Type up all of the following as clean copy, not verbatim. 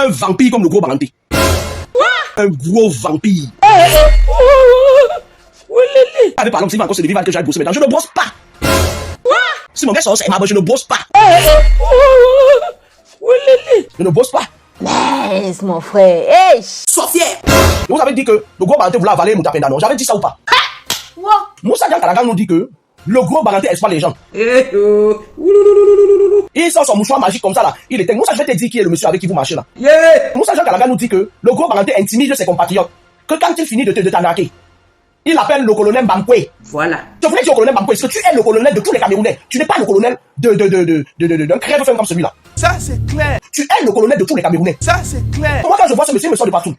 Un vampire comme le gros Baranté. Un gros vampire. Avec par exemple, s'il va encore se lever, il va que j'aille brosser maintenant. Je ne brosse pas. Si mon gars sort, c'est ma je ne brosse pas. Je ne brosse pas. Laisse mon frère. Hey. Sois fier. Vous avez dit que le gros Baranté voulait avaler Moutapenda, non? J'avais dit ça ou pas? Moussa Jean Kalagan nous dit que le gros Baranté exploite les gens. Il sort son mouchoir magique comme ça là. Il était. Moussa, je vais te dire qui est le monsieur avec qui vous marchez là. Moussa Jean Kalagan nous dit que le gros Baranté intimide ses compatriotes. Que quand il finit de t'arnaquer, il appelle le colonel Bankwe. Voilà. Je voulais dire au colonel Bankwe, parce que tu es le colonel de tous les Camerounais. Tu n'es pas le colonel d'un crève-faim comme celui-là. Ça, c'est clair. Tu es le colonel de tous les Camerounais. Ça, c'est clair. Moi, quand je vois ce monsieur, il me sort de partout.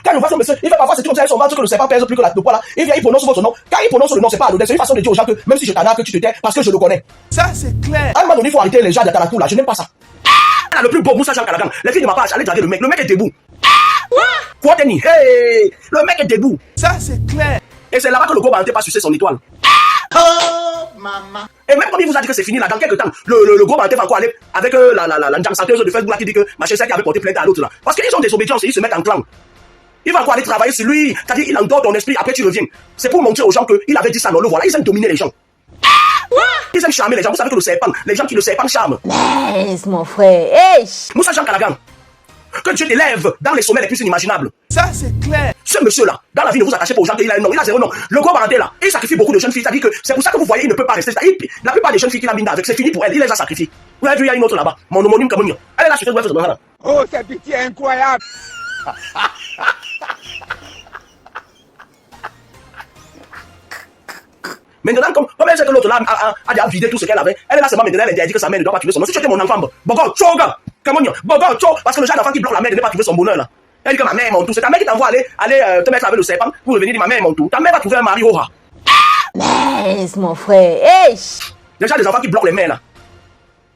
Quand je vois ce monsieur, il fait parfois c'est comme ça, son ventre que le serpent pèse plus que le poids là. Il vient, il prononce votre nom. Quand il prononce le nom, c'est pas anodin. C'est une façon de dire aux gens que même si je t'arnaque, tu te tais parce que je le connais. Ça, c'est clair. À un moment donné, il faut arrêter les gens de Tarakou là. Je n'aime pas ça. Le plus beau Moussa Jean Kalagan. Les filles de ma page, allez draguer le mec. Le mec est debout. Quoi, Tenny? Hey! Le mec est debout. Ça, c'est clair. Et c'est là-bas que le gros Baranté pas sucer son étoile. Oh, maman. Et même comme il vous a dit que c'est fini là, dans quelques temps, le gros Baranté va encore aller avec la chanteuse de Facebook là qui dit que ma chérie qui avait porté plainte à l'autre là. Parce qu'ils ont des obédiences et ils se mettent en clan. Il va encore aller travailler sur lui, c'est-à-dire il endort ton esprit, après tu reviens. C'est pour montrer aux gens qu'il avait dit ça, non, le voilà, ils aiment dominer les gens. Ils aiment charmer les gens, vous savez que le serpent, les gens qui le serpent charment. Laisse mon frère. Hey. Moussa Jean Kalagan, que Dieu t'élève dans les sommets les plus inimaginables. Ça, c'est clair. Ce monsieur-là, dans la vie, ne vous attachez pas aux gens qu'il a un nom, il a zéro nom. Le gros Baranté là, il sacrifie beaucoup de jeunes filles, c'est-à-dire que c'est pour ça que vous voyez, il ne peut pas rester. La plupart des jeunes filles qu'il a mis avec, c'est fini pour elle, il les a sacrifiées. Vous avez vu, il y a une autre là-bas, mon homonyme Kamouni. Elle est là sur Facebook, là. Oh, cette pitié incroyable. Maintenant, comme elle sait que l'autre là a déjà vidé tout ce qu'elle avait, elle est là seulement maintenant, elle a dit que sa mère ne doit pas tuer son nom. Si tu étais mon enfant, Bogo, Choga, Kamouni, Bogo, Cho, parce que le genre d'enfant qui bloque la mère ne pas trouver son bonheur là. Elle dit que ma mère est mon tout. C'est ta mère qui t'envoie aller te mettre avec le serpent pour revenir dire ma mère est mon tout. Ta mère va trouver un mari au rat. Laisse mon frère. Hey. Déjà des enfants qui bloquent les mères là.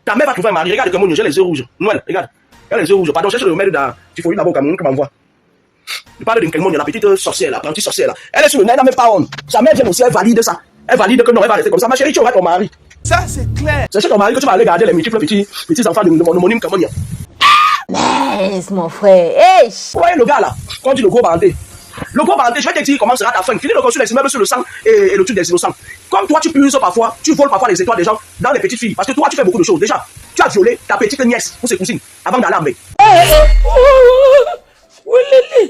Ta mère va trouver un mari. Regarde comment j'ai les yeux rouges. Noël, regarde. Elle a les yeux rouges. Pardon, cherche le remède dans Tifoï là-bas au Cameroun que m'envoie. Je parle de Nkelmon, la petite sorcière, la apprentie sorcière là. Elle est sur le nez, elle n'a même pas honte. Sa mère vient aussi, elle valide ça. Elle valide que non, elle va rester comme ça. Ma chérie, tu auras ton mari. Ça, c'est clair. C'est chez ton mari que tu vas aller garder les multiples petits enfants de mon homonyme Camerounien. Laisse mon frère. Hey. Vous voyez le gars là, quand on dit le gros Baranté. Le gros Baranté, je vais te dire comment sera ta fin. Finis de construire les immeubles sur le sang et le truc des innocents. Comme toi, tu puises parfois, tu voles parfois les étoiles des gens dans les petites filles. Parce que toi, tu fais beaucoup de choses. Déjà, tu as violé ta petite nièce pour ses cousines avant d'aller en bain.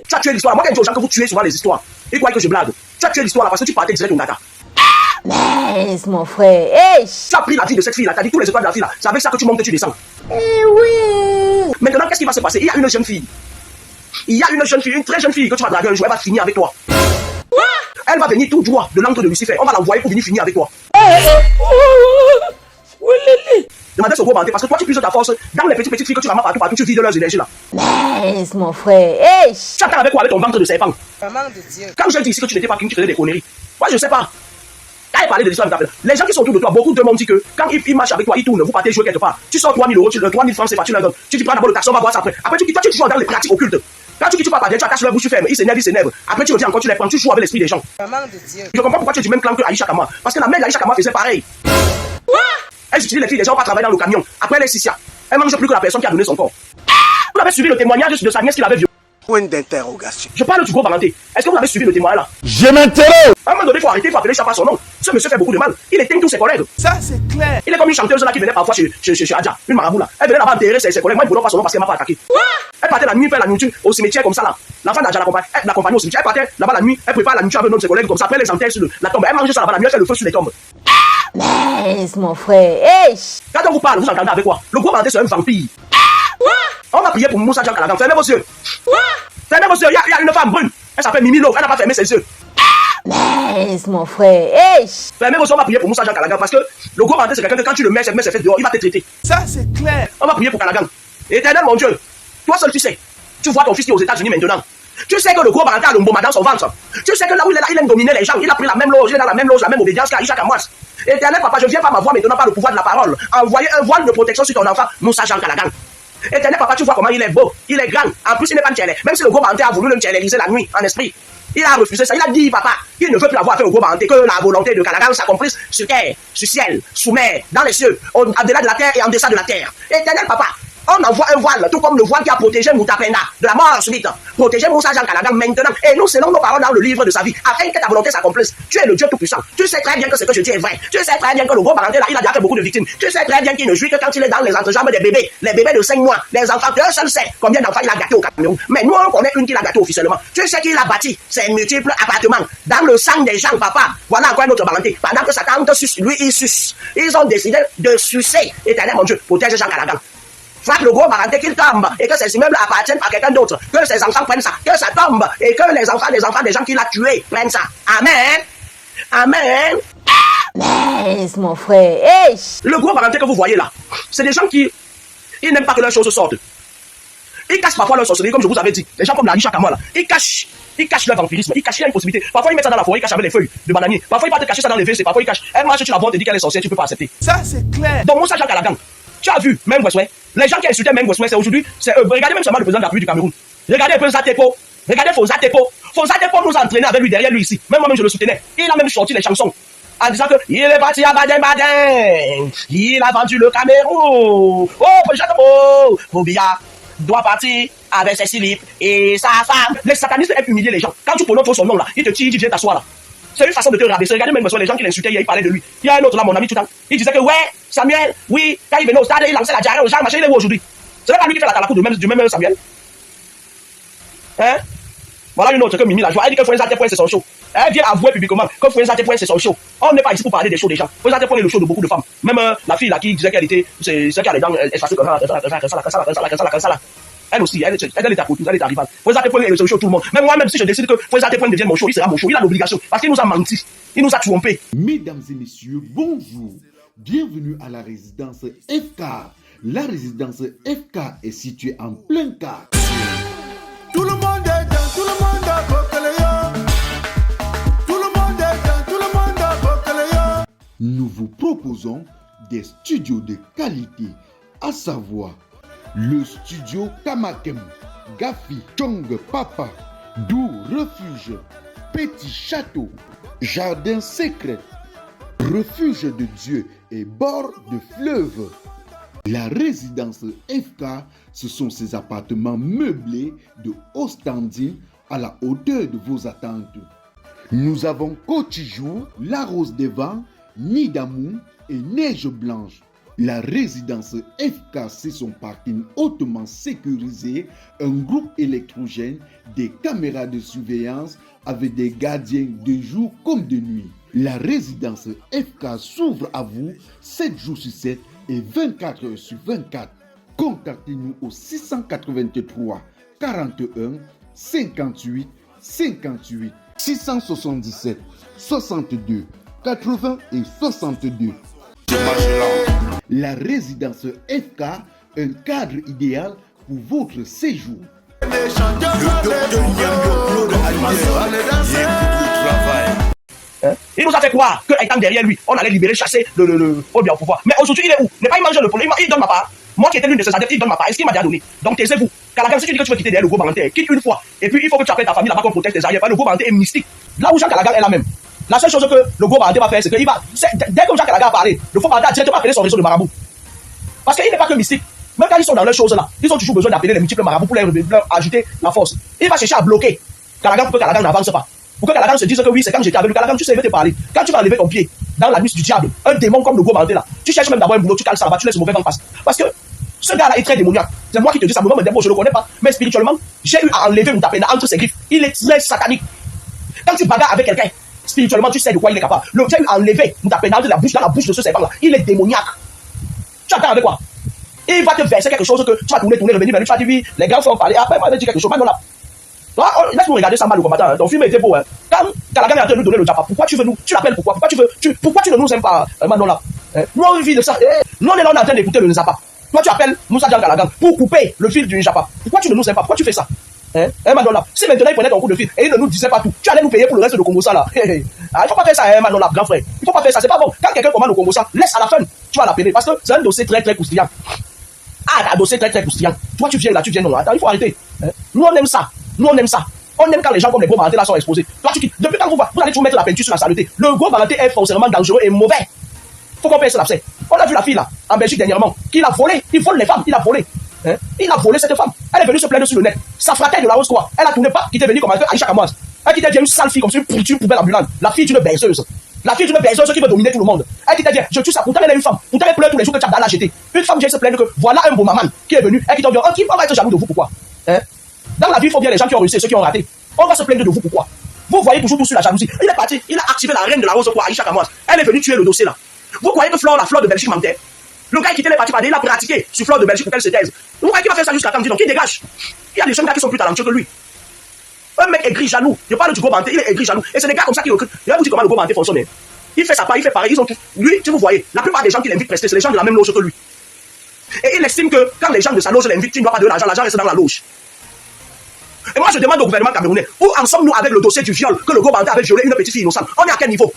Tu as tué l'histoire. Moi, quand je dis aux gens que vous tuez souvent les histoires, ils croient que je blague. Tu as tué l'histoire là parce que tu partais direct au Nata. Laisse mon frère. Hey. Tu as pris la vie de cette fille là, tu as dit tous les étoiles de la fille là. C'est avec ça que tu montes et tu descends. Oui. Maintenant, qu'est-ce qui va se passer? Il y a une jeune fille. Il y a une jeune fille, une très jeune fille que tu vas draguer un jour, elle va finir avec toi. Elle va venir tout droit de l'antre de Lucifer. On va l'envoyer pour venir finir avec toi. Demandez ce gros Baranté parce que toi tu puisses ta force dans les petites filles que tu ramasses partout, tu vides leurs énergies là. Laisse mon frère. Hey. Tu attends avec quoi? Avec ton ventre de serpent. Maman de Dieu. Quand je dis ici que tu n'étais pas king, tu faisais des conneries. Moi je sais pas. Quand il parlait de l'histoire de ta fille, les gens qui sont autour de toi, beaucoup de monde dit que quand il marche avec toi, il tourne, vous partez jouer quelque part. Tu sors 3 000 €, 3 000 francs, c'est pas tu leur donnes. Tu prends d'abord le taxi, on va voir ça après. Après tu joues dans les pratiques occultes. Quand tu parles pas bien, tu attaches leur bouche, tu fermes. Ils s'énervent. Après tu reviens encore, tu les prends, tu joues avec l'esprit des gens. Maman de Dieu. Je comprends pourquoi tu es du même clan que Aïcha Kama. Parce que la mère d'Aïcha Kama faisait pareil. Elle utilise les filles des gens, pas travailler dans le camion. Après elle est Sissia. Elle mange plus que la personne qui a donné son corps. Vous avez suivi le témoignage de sa nièce qui l'avait violée. Point d'interrogation. Je parle du gros Baranté. Est-ce que vous avez suivi le témoignage là? Je m'interroge. À un moment donné, il faut arrêter, il faut appeler ça par son nom. Ce monsieur fait beaucoup de mal. Il éteint tous ses collègues. Ça, c'est clair. Il est comme une chanteuse là qui venait parfois chez Adja, une marabout là. Elle venait là-bas enterrer ses collègues. Moi, il ne voulait pas son nom parce qu'elle m'a pas attaqué. Elle partait la nuit faire la nourriture au cimetière comme ça là. L'enfant d'Adja l'accompagnait au cimetière. Elle partait là-bas la nuit, elle prépare la nourriture avec un de ses collègues comme ça. Après, elle les enterre sur la tombe. Elle mange ça là-bas la nuit, elle fait le feu sur les tombes. Laisse mon frère. Hey. Quand on vous parle, vous entendez avec quoi? Le gros Baranté, c'est un vampire. On va prier pour Moussa Jean Kalagan. Fermez vos yeux. Fermez vos yeux. Il y a une femme brune. Elle s'appelle Mimi Lo. Elle n'a pas fermé ses yeux. Laisse mon frère. Hey. Fermez vos yeux. On va prier pour Moussa Jean Kalagan parce que le gros Baranté, c'est quelqu'un que quand tu le mets ses fesses dehors, il va te traiter. Ça, c'est clair. On va prier pour Kalagan. Éternel, mon Dieu. Toi seul, tu sais. Tu vois ton fils qui est aux États-Unis maintenant. Tu sais que le gros Baranté a le mboma dans son ventre. Tu sais que là où il est là, il aime dominer les gens. Il a pris la même loge, il est dans la même loge, la même obédience qu'Aïcha Kamwas. Éternel, papa, je viens pas ma voix maintenant par le pouvoir de la parole. Envoyer un voile de protection sur ton enfant, Moussa Jean Kalagan. Éternel, papa, tu vois comment il est beau, il est grand. En plus, il n'est pas tchélé. Même si le gros Baranté a voulu le tchéléliser la nuit, en esprit, il a refusé ça. Il a dit, papa, il ne veut plus avoir affaire au gros Baranté, que la volonté de Kalagan s'accomplisse sur terre, sur ciel, sous mer, dans les cieux, au-delà de la terre et en deçà de la terre. Éternel, papa, On envoie un voile, tout comme le voile qui a protégé Moutapenda de la mort subite, protégé Moussa Jean Calagan maintenant. Et nous, selon nos paroles dans le livre de sa vie, afin que ta volonté s'accomplisse. Tu es le Dieu tout-puissant. Tu sais très bien que ce que je dis est vrai. Tu sais très bien que le gros parenté là, il a déjà fait beaucoup de victimes. Tu sais très bien qu'il ne jouit que quand il est dans les entrejambes des bébés. Les bébés de 5 mois, les enfants, Dieu seul sait combien d'enfants il a gâté au Cameroun. Mais nous, on connaît une qu'il a gâté officiellement. Tu sais qu'il a bâti ses multiples appartements dans le sang des gens, papa. Voilà encore notre parenté. Pendant que sa tante suce, lui, il suce. Ils ont décidé de sucer. Éternel, mon Dieu, protège Jean Calagan. Frappe le gros parenté qu'il tombe et que ses immeubles appartiennent à quelqu'un d'autre. Que ses enfants prennent ça. Que ça tombe et que les enfants des gens qu'il a tués prennent ça. Amen. Amen. Laisse mon frère. Hey. Le gros parenté que vous voyez là, c'est des gens qui ils n'aiment pas que leurs choses sortent. Ils cachent parfois leur sorcellerie, comme je vous avais dit. Les gens comme la Richard Kamala, ils cachent leur vampirisme, ils cachent, il y a une possibilité. Parfois ils mettent ça dans la forêt, ils cachent avec les feuilles de bananier. Parfois ils partent cacher ça dans les WC, parfois ils cachent. Elle marche, tu la vois, te dit qu'elle est sorcière, tu peux pas accepter. Ça, c'est clair. Donc, Moussa Jean Calagan, tu as vu, même Westway, les gens qui insultaient même Westway, c'est aujourd'hui, c'est eux. Regardez même seulement le président de la République du Cameroun. Regardez un peu Zatepo. Regardez Fonsa Tepo. Fonsa Tepo nous a entraînés avec lui derrière lui ici. Même moi-même, je le soutenais. Il a même sorti les chansons en disant que il est parti à Baden-Baden. Il a vendu le Cameroun. Oh, Pejatopo. Bobia doit partir avec ses slips et sa femme. Les satanistes aiment humilier les gens. Quand tu prononces son nom là, il te tire, il dit viens t'asseoir là. C'est une façon de te rabaisser. Regardez même les gens qui l'insultaient hier, ils parlaient de lui. Il y a un autre là, mon ami tout le temps. Il disait que ouais, Samuel, oui, quand il venait au stade, il lançait la diarrhée aux gens, machin, il est où aujourd'hui? C'est pas lui qui fait la talakou du même Samuel. Hein? Voilà une autre que Mimi la joie. Elle dit que Fouenzate Point c'est son show. Elle vient avouer publiquement que Fouenzate Point c'est son show. On n'est pas ici pour parler des shows des gens. Fouenzate Point est le show de beaucoup de femmes. Même la fille là qui disait qu'elle était, c'est celle qui a les dents espacées comme ça. Elle aussi, elle est à côté, elle est arrivale. Fouenzate Point est le show de tout le monde. Même moi, même si je décide que Fouenzate Point devienne mon show, il sera mon show. Il a l'obligation. Parce qu'il nous a menti. Il nous a trompés. Mesdames et messieurs, bonjour. Bienvenue à la résidence FK. La résidence FK est située en plein quartier. Tout le monde est dans, tout le monde a Bokeléo. Tout le monde est dans, tout le monde a Bokeléo. Nous vous proposons des studios de qualité, à savoir le studio Kamakem, Gafi, Chong Papa, Dou Refuge, Petit Château, Jardin Secret, Refuge de Dieu et bord de fleuve. La résidence FK, ce sont ces appartements meublés de haut standing à la hauteur de vos attentes. Nous avons Cotijour, La Rose des Vents, Nid d'Amour et Neige Blanche. La résidence FK, c'est son parking hautement sécurisé, un groupe électrogène, des caméras de surveillance avec des gardiens de jour comme de nuit. La résidence FK s'ouvre à vous 7 jours sur 7 et 24 heures sur 24. Contactez-nous au 683 41 58 58 677 62 80 et 62. La résidence FK, un cadre idéal pour votre séjour. Il nous a fait croire qu'étant derrière lui, on allait libérer, chasser le bien au pouvoir. Mais aujourd'hui, il est où? Il n'est pas, il mange le poulet, il donne ma part. Moi qui étais l'une de ses adeptes, il donne ma part. Est-ce qu'il m'a déjà donné? Donc taisez-vous. Calagan, si tu dis que tu veux quitter derrière le gros parenté, quitte une fois. Et puis il faut que tu appelles ta famille là-bas qu'on protège tes arrières. Le gros parenté est mystique. Là où Jean Calagan est là même. La seule chose que le gros parenté va faire, c'est qu'il va. Dès que Jean Calagan a parlé, le faux parenté a directement appelé son réseau de marabout. Parce qu'il n'est pas que mystique. Même quand ils sont dans leurs choses là, ils ont toujours besoin d'appeler les multiples marabouts pour leur ajouter la force. Il va chercher à bloquer Calagan pour que Calagan n'avance pas. Pour que Calagan se dise que oui, c'est quand j'étais avec le Calagan, tu sais, il veut te parler. Quand tu vas enlever ton pied dans la nuit du diable, un démon comme le gros parenté là, tu cherches même d'abord un boulot, tu cales ça là-bas, tu laisses le mauvais vent passer. Parce que ce gars-là est très démoniaque. C'est moi qui te dis ça, moi, je ne le connais pas. Mais spirituellement, j'ai eu à enlever Moutapenda entre ses griffes. Il est très satanique. Quand tu bagarres avec quelqu'un, spirituellement, tu sais de quoi il est capable. J'ai eu à enlever Moutapenda entre dans la bouche de ce serpent-là. Il est démoniaque. Tu attends avec quoi? Il va te verser quelque chose que tu vas tourner, revenir, tu vas dire oui, les gars vont parler. Après, moi, je vais dire quelque chose. Maintenant, là. Laisse-nous regarder ça mal le combattant. Ton film était beau. Hein. Quand Calagan est en train de nous donner le japa, pourquoi tu veux nous. Tu l'appelles pourquoi? Pourquoi tu ne nous aimes pas, maintenant là? Nous, on vit de ça. Nous, on est là, on est en train d'écouter le Nzapa. Toi, tu appelles Moussa Jean Calagan pour couper le fil du Japa. Pourquoi tu ne nous aimes pas? Pourquoi tu fais ça? Maintenant là. Si maintenant il prenait ton coup de fil et il ne nous disait pas tout, tu allais nous payer pour le reste de Congo ça là. Il faut pas faire ça, maintenant là, grand frère. Il faut pas faire ça, c'est pas bon. Quand quelqu'un commande au Congo ça, laisse à la fin, tu vas l'appeler parce que c'est un dossier très très croustillant. Un dossier très très croustillant. Toi, tu viens là, tu viens non. Attends, il faut arrêter. Nous, on aime ça. Nous, on aime ça. On aime quand les gens comme les gros barantés là sont exposés. Toi, depuis quand vous allez toujours mettre la peinture sur la saleté. Le gros baranté est forcément dangereux et mauvais. Faut qu'on paye ce l'abcès. On a vu la fille là, en Belgique dernièrement, qui a volé. Il vole les femmes, il a volé. Hein? Il a volé cette femme. Elle est venue se plaindre sur le net. Sa fratère de la Rose quoi. Elle a tourné pas, qui était venue comme Aïcha Kamoise. Elle qui était bien une sale fille comme une poubelle ambulante. La fille d'une baiseuse. La fille d'une baiseuse qui veut dominer tout le monde. Elle qui t'a dit, je tue ça. Pourtant elle est une femme. Pourtant elle pleure tous les jours que tu as dans la jeté. Une femme vient se plaindre que voilà un beau maman qui est venu. Elle qui t'a dit, oh, qui va être jaloux de vous, pourquoi? Hein? Dans la vie, il faut bien les gens qui ont réussi et ceux qui ont raté. On va se plaindre de vous, pourquoi? Vous voyez toujours tout sur la jalousie. Il est parti, il a activé la reine de la Rose quoi, Aïcha Kamoise. Elle est venue tuer le dossier là. Vous croyez que la fleur de Belgique mentait? Le gars qui était parti par il a pratiqué sur fleur de Belgique pour qu'elle se taise. Vous croyez qu'il va faire ça jusqu'à temps? Donc il dégage. Il y a des jeunes gars qui sont plus talentueux que lui. Un mec aigri, jaloux. Je parle du gros banté, il est aigri, jaloux. Et c'est des gars comme ça qui recrutent. Je vais vous dire comment le gros banté fonctionne. Il fait sa part, il fait pareil. Ils ont tout. Lui, si vous voyez, la plupart des gens qui l'invitent prester, c'est les gens de la même loge que lui. Et il estime que quand les gens de sa loge l'invitent, tu ne dois pas de l'argent reste dans la loge. Et moi, je demande au gouvernement camerounais, où en sommes-nous avec le dossier du viol que le gros banté avait violé une petite fille innocente? On est à quel niveau?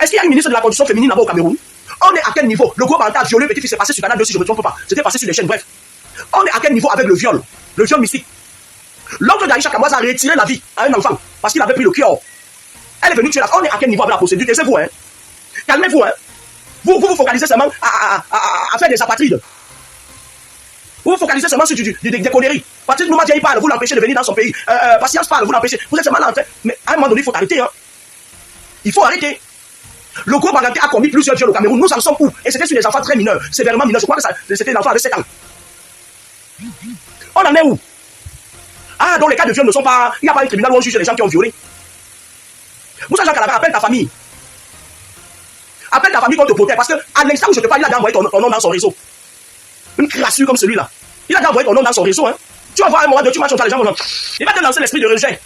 Est-ce qu'il y a une ministre de la condition féminine là-bas au Cameroun? On est à quel niveau? Le gros banté a violé une petite fille, c'est passé sur Canal 2 si je ne me trompe pas. C'était passé sur les chaînes, bref. On est à quel niveau avec le viol? Le viol mystique. L'oncle d'Aïcha Kamoise a retiré la vie à un enfant parce qu'il avait pris le cure. Elle est venue tuer la femme. On est à quel niveau avec la procédure? Taisez-vous, hein? Calmez-vous, hein? Vous vous focalisez seulement à faire des apatrides. Vous vous focalisez seulement sur des conneries. Patrick Noumadja, il parle, vous l'empêchez de venir dans son pays. Patience parle, vous l'empêchez. Vous êtes seulement là en train. Mais à un moment donné, il faut arrêter, hein? Il faut arrêter. Le gros banté a commis plusieurs viols au Cameroun. Nous en sommes où? Et c'était sur des enfants très mineurs, sévèrement mineurs. Je crois que c'était un enfant de 7 ans. On en est où? Ah, donc les cas de viol ne sont pas... Il n'y a pas un tribunal où on juge les gens qui ont violé. Moussa Jean Calabar, appelle ta famille. Appelle ta famille qu'on te protège. Parce qu'à l'instant où je te parle, il a déjà envoyé ton nom dans son réseau. Une crassure comme celui-là. Il a déjà envoyé ton nom dans son réseau. Hein. Tu vas voir un moment de tu marches, les gens vont dire, il va te lancer l'esprit de rejet.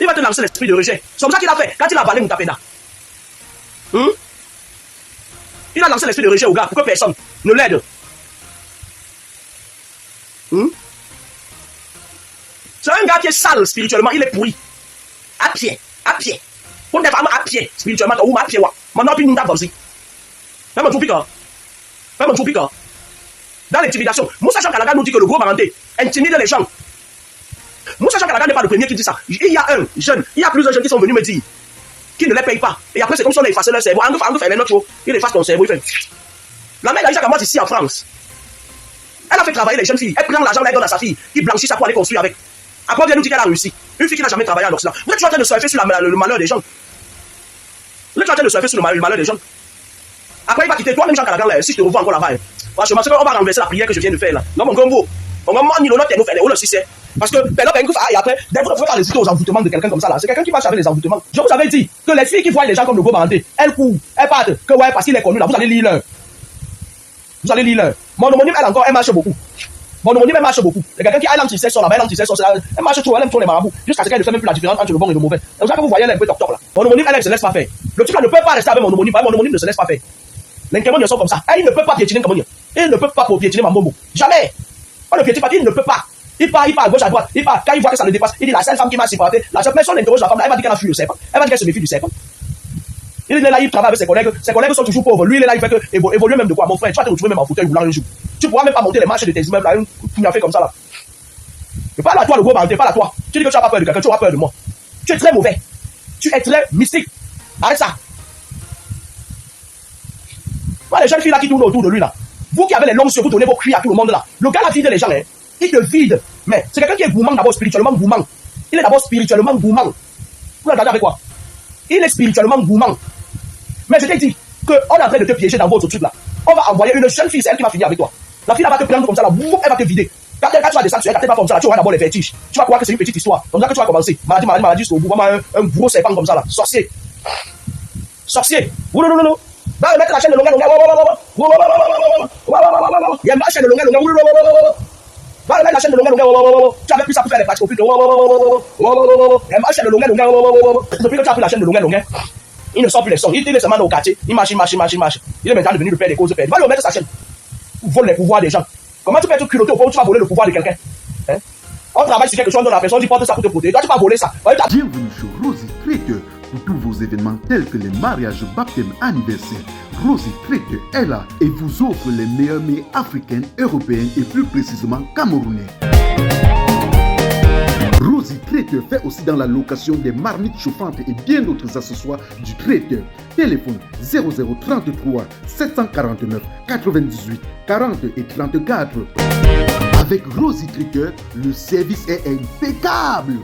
Il va te lancer l'esprit de rejet. C'est comme ça qu'il a fait quand il a avalé Moutapeda. Il a lancé l'esprit de rejet au gars pour que personne ne l'aide. C'est un gars qui est sale spirituellement, il est pourri. À pied. On est vraiment à pied spirituellement, ou à pied. Maintenant, puis nous t'avons aussi. Même un tout piquant. Dans l'intimidation, Moussa Jean Calabar nous dit que le gros banté intimide les gens. Moussa Jean Calabar n'est pas le premier qui dit ça. Il y a un jeune, il y a plusieurs jeunes qui sont venus me dire qu'ils ne les payent pas. Et après, c'est comme si on a effacé leur cerveau. On fait notre chose. Il efface ton cerveau, il fait. La mère d'Aïcha Kamoise ici en France. Elle a fait travailler les jeunes filles. Elle prend l'argent, elle donne à sa fille. Il blanchit ça pour aller construire avec. Après, on vient nous dire qu'elle a réussi. Une fille qui n'a jamais travaillé en Occident. Vous êtes en train de surfer sur le malheur des gens. Vous êtes en train de surfer sur le malheur des gens. Après, il va quitter toi-même, Jean Calabar, si je te revois encore là-bas. Franchement, c'est qu'on va renverser la prière que je viens de faire là. Non, mon gombo. On va m'en faire le succès. Parce que, et après, vous ne pouvez pas résister aux envoûtements de quelqu'un comme ça là. C'est quelqu'un qui marche avec les envoûtements. Je vous avais dit que les filles qui voient les gens comme le gros banté, elles courent, elles partent, que ouais, parce qu'il est connu là, vous allez lire leur. Mon homonyme, elle marche beaucoup. C'est quelqu'un qui a l'antisession là-bas, elle marche trop, elle aime trop les marabouts. Jusqu'à ce qu'elle ne fait même plus la différence entre le bon et le mauvais. C'est pour ça que vous voyez, elle est un peu toc là. Mon homonyme, elle ne se laisse pas faire. Le type là ne peut pas rester avec mon homonyme ne se laisse pas faire. Les Camerounais sont comme ça. Il ne peut pas piétiner Camerounais. Il ne peut pas piétiner Mambobo. Jamais. On ne piétine pas, il ne peut pas. Il part à gauche, à droite. Quand il voit que ça le dépasse, il dit la seule femme qui m'a supporté, la seule personne interroge la femme, elle va dire qu'elle a fui le serpent. Elle va dire qu'elle se méfie du serpent. Il est là, il travaille avec ses collègues. Ses collègues sont toujours pauvres. Lui, il est là, il fait que évoluer même de quoi, mon frère. Tu vas te retrouver même en fauteuil roulant un jour. Tu pourras même pas monter les marches de tes immeubles là, tu m'as fait comme ça là. Je parle à toi, le gros banté, parle à toi. Tu dis que tu n'as pas peur de quelqu'un, tu auras peur de moi. Tu es très mauvais. Tu es très mystique. Arrête ça. Voilà les jeunes filles là qui tournent autour de lui là. Vous qui avez les longues sur vous donnez vos cris à tout le monde là. Le gars là vide les gens, hein. Il te vide. Mais c'est quelqu'un qui est gourmand d'abord, spirituellement gourmand. Il est d'abord spirituellement gourmand. Vous regardez avec quoi? Il est spirituellement gourmand. Mais je t'ai dit qu'on est en train de te piéger dans votre truc là. On va envoyer une jeune fille, c'est elle qui va finir avec toi. La fille là va te prendre comme ça là, elle va te vider. Quand tu vas descendre sur elle, pas comme ça là, tu auras d'abord les vertiges. Tu vas croire que c'est une petite histoire. Donc là que tu vas commencer. Maladie jusqu'au bout. Vraiment un gros serpent comme ça là. Sorcier. Non. Va mettre la chaîne de longueur. Il y a une chaîne de longueur. Va mettre la chaîne de longueur. Tu avais plus ça pour faire les patchs au fil. Il y a une chaîne de longueur. Depuis que tu as pris la chaîne de longueur, il ne sort plus les sons. Il est seulement au quartier. Il marche. Il est maintenant devenu le père des causes perdues. Va lui mettre sa chaîne. Vole les pouvoirs des gens. Comment tu peux être culotté au point où tu vas voler le pouvoir de quelqu'un? On travaille sur quelque chose, on donne la personne, tu portes ça pour te protéger. Toi, tu vas voler ça. Bienvenue sur Rosy Trader pour tous vos événements tels que les mariages, baptêmes, anniversaires. Rosy Trader est là et vous offre les meilleurs mets africains, européens et plus précisément camerounais. Rosy Traiteur fait aussi dans la location des marmites chauffantes et bien d'autres accessoires du traiteur. Téléphone 0033 749 98 40 et 34. Avec Rosie Traiteur, le service est impeccable.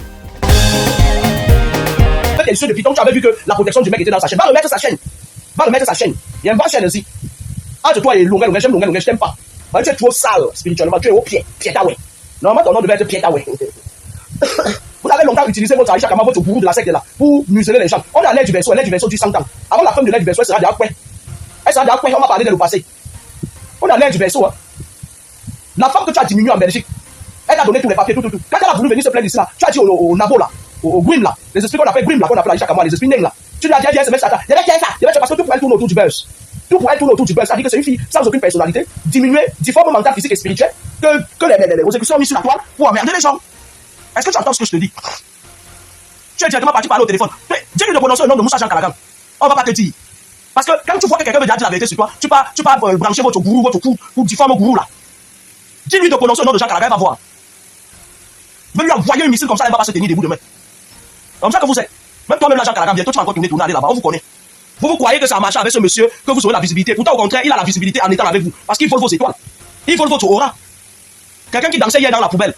T'es sûr depuis donc tu avais vu que la protection du mec était dans sa chaîne. Va remettre sa chaîne. Va remettre sa chaîne. Il y a une bonne chaîne aussi. Entre toi et Longuel, j'aime Longuel, je t'aime pas. Tu es trop sale spirituellement, tu es au pied, Pietaway. Normalement ton nom devait être Pietaway. Vous avez longtemps utilisé votre Aïcha Kama, votre gourou de la secte là, pour museler les gens. On a l'air du verso, du 100 ans. Avant la fin de l'air du verso, elle sera déjà quoi? Elle sera déjà quoi? On va parler de le passé. On a l'air du verso. Hein. La femme que tu as diminuée en Belgique, elle t'a donné tous les papiers, tout. Quand elle a voulu venir se plaindre ici là, tu as dit au Nabo là, au Grim là, les esprits qu'on appelle Grim là, qu'on appelle Aïcha Kama, les esprits nains là. Tu lui as dit, elle se met ça. Il y avait ça, parce que tout pour elle tourne autour du buzz. Tout pour elle tourne autour du buzz. Ça dit que c'est une fille sans aucune personnalité, diminuée, difforme mentale, physique et spirituelle, que les exécutions ont mis sur la toile pour emmerder les gens. Est-ce que tu entends ce que je te dis? Tu es directement parti parler au téléphone. Dis-lui de prononcer le nom de Moussa Jean Calagan. On va pas te dire. Parce que quand tu vois que quelqu'un veut dire la vérité sur toi, tu vas brancher votre gourou, votre coup, pour difformer gourou là. Dis-lui de prononcer le nom de Jean Calagan, il va voir. Je vais lui envoyer un missile comme ça, il va pas se tenir debout demain. Comme ça que vous êtes. Même toi-même, là, Jean Calagan, bientôt tu vas encore tourner aller là-bas, on vous connaît. Vous croyez que ça a marché avec ce monsieur, que vous aurez la visibilité. Pourtant, au contraire, il a la visibilité en étant avec vous. Parce qu'il vole vos étoiles. Il vole votre aura. Quelqu'un qui dansait hier dans la poubelle.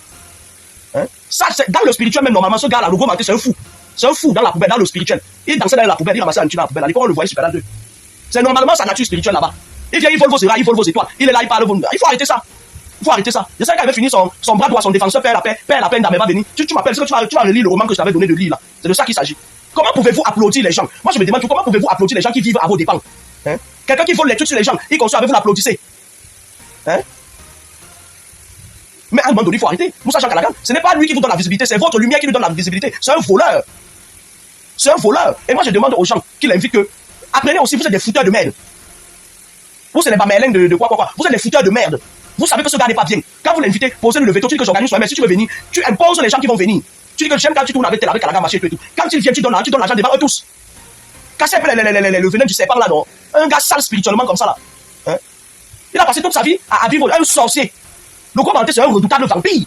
Hein? Ça, dans le spirituel, même normalement, ce gars-là, le gros manqué, c'est un fou. C'est un fou dans la poubelle, dans le spirituel. Il dansait dans la poubelle, il ramassait un petit dans la poubelle. On le voyait super deux. C'est normalement sa nature spirituelle là-bas. Il vient, il vole vos aura, il vole vos étoiles. Il est là, il parle. Il faut arrêter ça. Il faut arrêter ça. Je sais qu'il avait fini son bras droit, son défenseur, père la peine d'Amé va venir. Tu m'appelles, tu vas relire le roman que je t'avais donné de lire là. C'est de ça qu'il s'agit. Comment pouvez-vous applaudir les gens? Moi, je me demande comment pouvez-vous applaudir les gens qui vivent à vos dépens? Hein? Quelqu'un qui vole les trucs sur les gens, il construit avec vous l'applaudissez. Hein? Mais à un moment donné, il faut arrêter. Moussa Jean Calagan, ce n'est pas lui qui vous donne la visibilité, c'est votre lumière qui lui donne la visibilité. C'est un voleur. C'est un voleur. Et moi, je demande aux gens qui l'invitent que, apprenez aussi, vous êtes des fouteurs de merde. Vous, c'est les bamelins de quoi. Vous êtes des fouteurs de merde. Vous savez que ce gars n'est pas bien. Quand vous l'invitez, posez-lui le veto, tu dis que j'organise mais si tu veux venir, tu imposes les gens qui vont venir. Tu dis que j'aime quand tu tournes avec Calagan, machin et tout. Quand il vient, tu donnes l'argent devant eux tous. Cassez un peu le venin du serpent là, non? Un gars sale spirituellement comme ça là. Hein? Il a passé toute sa vie à vivre un sorcier. Le gros menté, c'est un redoutable vampire.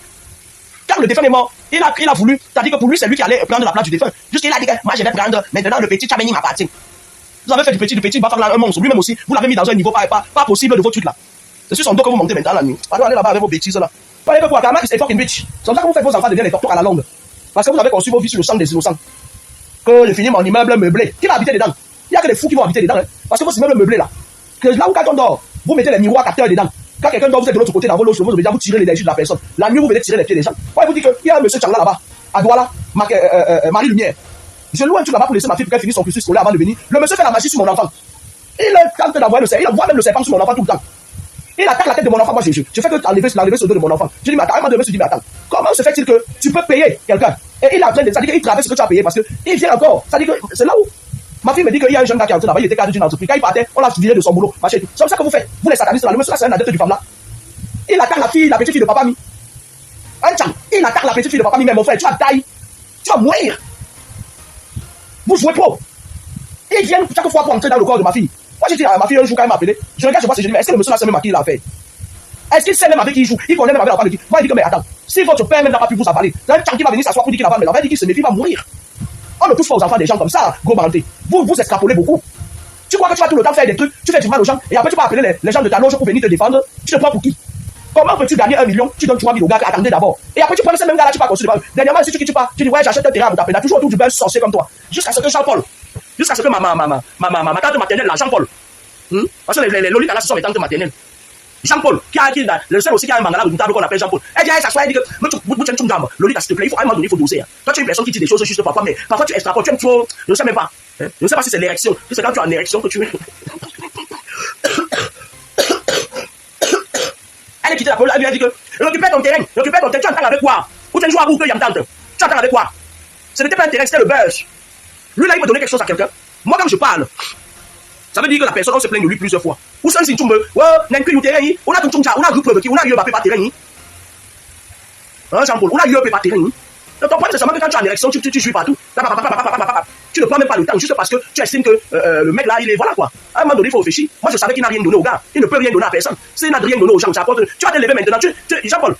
Quand le défunt est mort, il a voulu, c'est-à-dire que pour lui, c'est lui qui allait prendre la place du défunt. Jusqu'il a dit que moi je vais prendre maintenant le petit Tchameni m'appartient. Vous avez fait du petit, il va faire un monstre. Lui-même aussi, vous l'avez mis dans un niveau pas possible de votre truc là. C'est sur son dos que vous montez maintenant la nuit. Allez là-bas avec vos bêtises là. Parlez que quoi, Kama is a fucking bitch. C'est comme ça que vous faites vos enfants devenir les docteurs à la longue. Parce que vous avez conçu vos vies sur le sang des innocents. Que j'ai fini mon immeuble meublé. Qui va habiter dedans? Il n'y a que des fous qui vont habiter dedans. Hein? Parce que vos immeubles meublés là, que là où quand on dort, vous mettez les miroirs capteurs dedans. Quand quelqu'un dort, vous êtes de l'autre côté dans vos loges, vous tirez l'énergie de la personne. La nuit, vous venez tirer les pieds des gens. Moi, je vous dis qu'il y a un monsieur Changla là-bas, à Douala, Marie Lumière. Je loue un truc là-bas pour laisser ma fille pour qu'elle finisse son cursus scolaire avant de venir. Le monsieur fait la magie sur mon enfant. Il tente d'envoyer le serpent, il envoie même le serpent sur mon enfant tout le temps. Il attaque la tête de mon enfant. Moi, je fais que enlever ce dos de mon enfant. Je dis, mais attends, je me suis dit, mais attends, comment se fait-il que tu peux payer quelqu'un? Et il est en train de. Ça dit qu'il traverse ce que tu as payé parce qu'il vient encore. Ça dit que c'est là où. Ma fille me dit qu'il y a un jeune gars qui est entré là-bas, il était cadre d'une entreprise. Quand il partait, on l'a viré de son boulot. C'est comme ça que vous faites. Vous les satanistes là, le monsieur là, c'est un adepte du femme là. Il attaque la petite fille de papa mi. Un tcham, il attaque la petite fille de papa mi, mais mon frère, tu vas tailler. Tu vas mourir. Vous jouez pro. Il vient chaque fois pour entrer dans le corps de ma fille. Moi, j'ai dit à ma fille un jour quand elle m'a appelé, je regarde, je vois, je dis, mais est-ce que le monsieur là sait même à qui il a fait? Est-ce qu'il sait même avec qui il joue? Il connaît même avec la femme de qui? Moi, il dit que, mais attends, si votre père même n'a pas pu vous avaler, c'est un tcham qui va venir s'asseoir pour dire qu'il a pas, mais la femme dit qu'il se méfie, va mourir. On ne touche pas aux enfants des gens comme ça, gros bandé. Vous extrapolez beaucoup. Tu crois que tu vas tout le temps faire des trucs, tu fais du mal aux gens, et après tu vas appeler les gens de ta loge pour venir te défendre, tu te prends pour qui? Comment peux-tu gagner 1 million? Tu donnes 3 000 au gars, attendez d'abord. Et après tu prends ces mêmes gars là, tu vas construire. Dernièrement, si tu dis ouais, j'achète un terrain à Moutapena, toujours autour du bel sorcier comme toi. Jusqu'à ce que Jean-Paul, jusqu'à ce que ma tante maternelle là, Jean-Paul. Parce que les lolitas là, ce sont mes tantes maternelles. Jean-Paul, le seul aussi qui a un mangala redoutable qu'on appelle Jean-Paul. Elle dit, elle s'assoit, elle dit que, Lolita, s'il te plaît, il faut à un moment donné, il faut doser. Hein. Toi, tu es une personne qui dit des choses juste parfois, mais parfois tu extrapoles, tu aimes trop, je ne sais même pas. Hein? Je ne sais pas si c'est l'érection. C'est quand tu as une érection que tu. Elle est quittée la parole, elle lui a dit que, récupère ton terrain, tu entends avec quoi? Ou tu es un joueur ou que Yamtante? Tu entends avec quoi? Ce n'était pas un terrain, c'était le buzz. Lui là, il veut donner quelque chose à quelqu'un. Moi, quand je parle, ça veut dire que la personne, on se plaint de lui plusieurs fois. Ou ça, c'est tout le monde. Ouais, n'a qu'une terrain, on a tout le on a un groupe qui, on a eu un pas terrain. Hein, Jean-Paul, on a eu un pas terrain. Donc, ton problème, c'est seulement que quand tu as une érection, tu joues partout. Tu ne prends même pas le temps, juste parce que tu estimes que le mec là, il est voilà quoi. À un moment donné, il faut réfléchir. Moi, je savais qu'il n'a rien donné au gars. Il ne peut rien donner à personne. S'il n'a rien donné aux gens, tu vas te lever maintenant. Jean-Paul,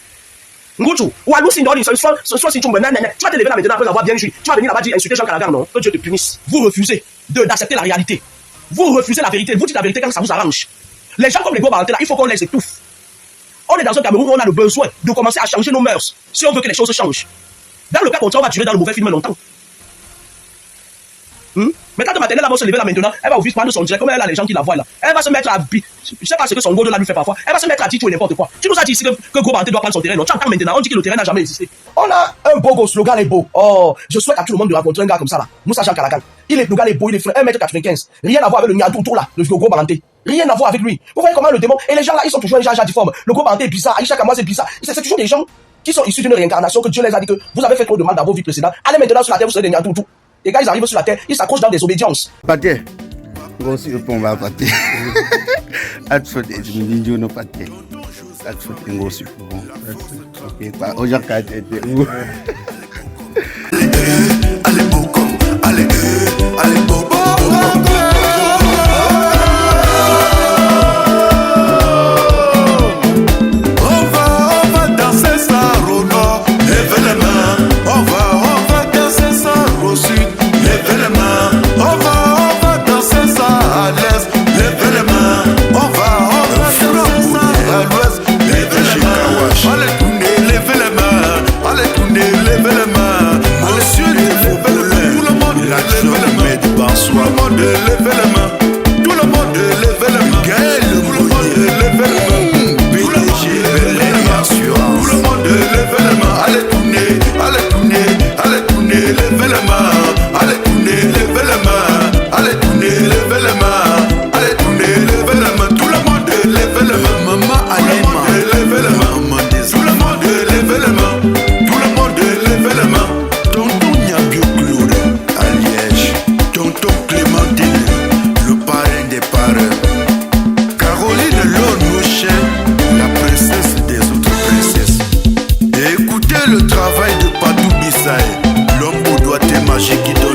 Ngouchou, ou hallucine dans soit si tu me tu vas te lever là maintenant après avoir bien joué. Tu vas venir là-bas dire insulter Jean Calagan, non? Que Dieu te punisse. Vous refusez d'accepter la réalité. Vous refusez la vérité. Vous dites la vérité quand ça vous arrange. Les gens comme les gros barantés là, il faut qu'on les étouffe. On est dans un Cameroun où on a le besoin de commencer à changer nos mœurs si on veut que les choses changent. Dans le cas contraire, on va durer dans le mauvais film longtemps. Mais quand Maternelle va se lever là maintenant, elle va ouvrir de son direct, comme elle a les gens qui la voient là. Elle va se mettre à... Je sais pas ce que son go de là lui fait parfois. Elle va se mettre à dire tout et n'importe quoi. Tu nous as dit ici que Gros Baranté doit prendre son terrain. Non, tu entends maintenant, on dit que le terrain n'a jamais existé. On a un beau gosse, le gars est beau. Oh, je souhaite à tout le monde de rencontrer un gars comme ça là. Moussa Jean Calagan. Le gars est beau, il est 1m95. Rien à voir avec le Niadoutou là, le Gros Baranté. Rien à voir avec lui. Vous voyez comment le démon. Et les gens là, ils sont toujours un genre difforme. Le Gros Baranté est bizarre, Aïcha Kamois c'est bizarre. C'est toujours des gens qui sont issus d'une réincarnation que Dieu les a dit que vous avez fait trop de mal dans vos vies précédentes. Allez maintenant sur la terre, vous serez des Niadoutou. Les gars, ils arrivent sur la terre, ils s'accrochent dans des obédiences. Pate, gros si on va pate. Atfot et je me dis non pate. Atfot et gros si bon. Ok, pas au Jacques. Allez beaucoup, allez beaucoup. On va danser ça, Rono, lève les mains. On va danser ça au sud, lève les mains. On va danser ça à l'est, lève les mains. On va danser ça à l'ouest, lève les mains. Allez tourner, lève les mains. Allez tourner, lève les mains. Monsieur, lève les mains. Tout le monde lève les mains. Tout le monde lève les mains. Tout le monde lève les mains. Tout le monde lève les mains. Tout le monde lève les mains. Allez tourner, allez tourner, allez tourner, lève les mains. Allez tourner, lève les mains. Allez tourner, lève les mains. Allez tourner, lève les mains. Tout le monde lève les mains. Maman, allez, lève les mains. Tout le monde lève les mains. Tout le monde lève les mains. Tonton Niabio Claude à Liège. Tonton Clémentine, le parrain des parrains. Caroline Lonouchen, la princesse des autres princesses. Et écoutez le travail de Padou Bissaï, l'homme au doigté magique qui donne